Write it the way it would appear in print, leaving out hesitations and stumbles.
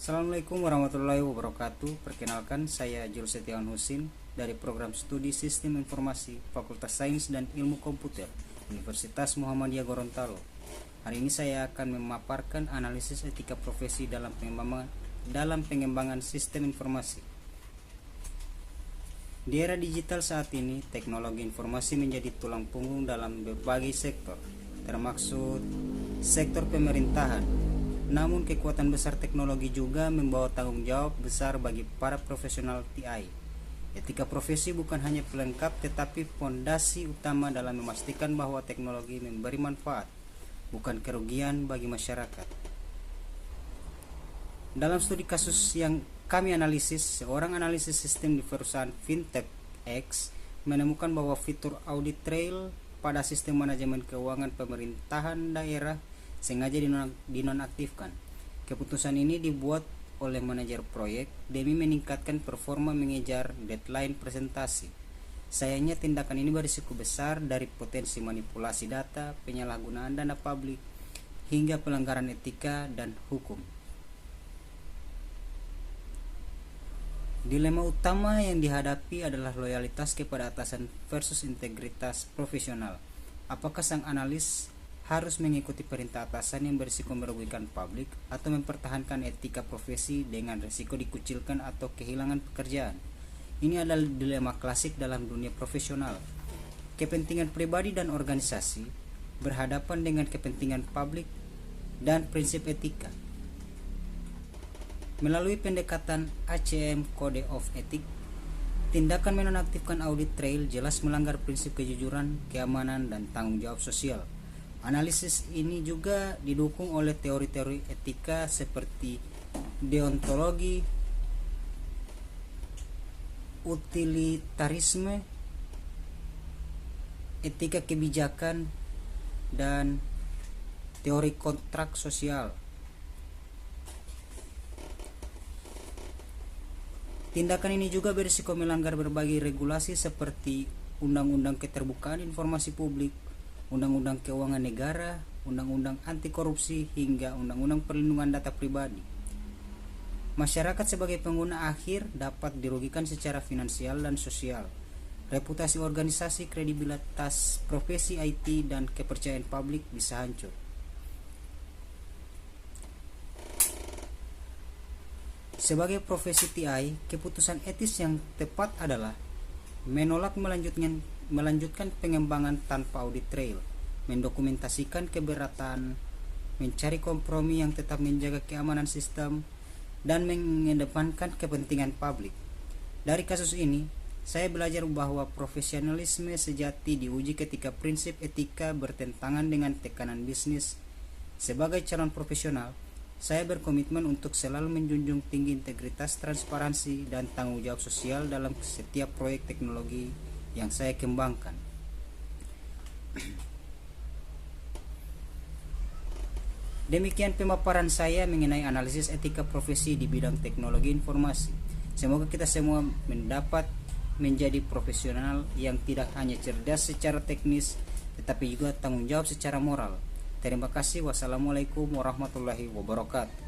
Assalamualaikum warahmatullahi wabarakatuh. Perkenalkan, saya Jules Setiawan Husin dari Program Studi Sistem Informasi Fakultas Sains dan Ilmu Komputer Universitas Muhammadiyah Gorontalo. Hari ini saya akan memaparkan analisis etika profesi dalam pengembangan sistem informasi. Di era digital saat ini, teknologi informasi menjadi tulang punggung dalam berbagai sektor, termasuk sektor pemerintahan. Namun kekuatan besar teknologi juga membawa tanggung jawab besar bagi para profesional TI. Etika profesi bukan hanya pelengkap tetapi fondasi utama dalam memastikan bahwa teknologi memberi manfaat, bukan kerugian bagi masyarakat. Dalam studi kasus yang kami analisis, seorang analisis sistem di perusahaan Fintech X menemukan bahwa fitur audit trail pada sistem manajemen keuangan pemerintahan daerah sengaja dinonaktifkan. Keputusan ini dibuat oleh manajer proyek demi meningkatkan performa mengejar deadline presentasi. Sayangnya tindakan ini berisiko besar dari potensi manipulasi data, penyalahgunaan dana publik, hingga pelanggaran etika dan hukum. Dilema utama yang dihadapi adalah loyalitas kepada atasan versus integritas profesional. Apakah sang analis harus mengikuti perintah atasan yang berisiko merugikan publik atau mempertahankan etika profesi dengan risiko dikucilkan atau kehilangan pekerjaan? Ini adalah dilema klasik dalam dunia profesional. Kepentingan pribadi dan organisasi berhadapan dengan kepentingan publik dan prinsip etika. Melalui pendekatan ACM Code of Ethics, tindakan menonaktifkan audit trail jelas melanggar prinsip kejujuran, keamanan, dan tanggung jawab sosial. Analisis ini juga didukung oleh teori-teori etika seperti deontologi, utilitarisme, etika kebijakan, dan teori kontrak sosial. Tindakan ini juga berisiko melanggar berbagai regulasi seperti Undang-Undang Keterbukaan Informasi Publik, Undang-Undang Keuangan Negara, Undang-Undang Anti Korupsi, hingga Undang-Undang Perlindungan Data Pribadi. Masyarakat sebagai pengguna akhir dapat dirugikan secara finansial dan sosial. Reputasi organisasi, kredibilitas profesi IT, dan kepercayaan publik bisa hancur. Sebagai profesi TI, keputusan etis yang tepat adalah menolak melanjutkan pengembangan tanpa audit trail, mendokumentasikan keberatan, mencari kompromi yang tetap menjaga keamanan sistem, dan mengedepankan kepentingan publik. Dari kasus ini, saya belajar bahwa profesionalisme sejati diuji ketika prinsip etika bertentangan dengan tekanan bisnis. Sebagai calon profesional, saya berkomitmen untuk selalu menjunjung tinggi integritas, transparansi, dan tanggung jawab sosial dalam setiap proyek teknologi yang saya kembangkan. Demikian pemaparan saya mengenai analisis etika profesi di bidang teknologi informasi. Semoga kita semua mendapat menjadi profesional yang tidak hanya cerdas secara teknis, tetapi juga tanggung jawab secara moral. Terima kasih. Wassalamualaikum warahmatullahi wabarakatuh.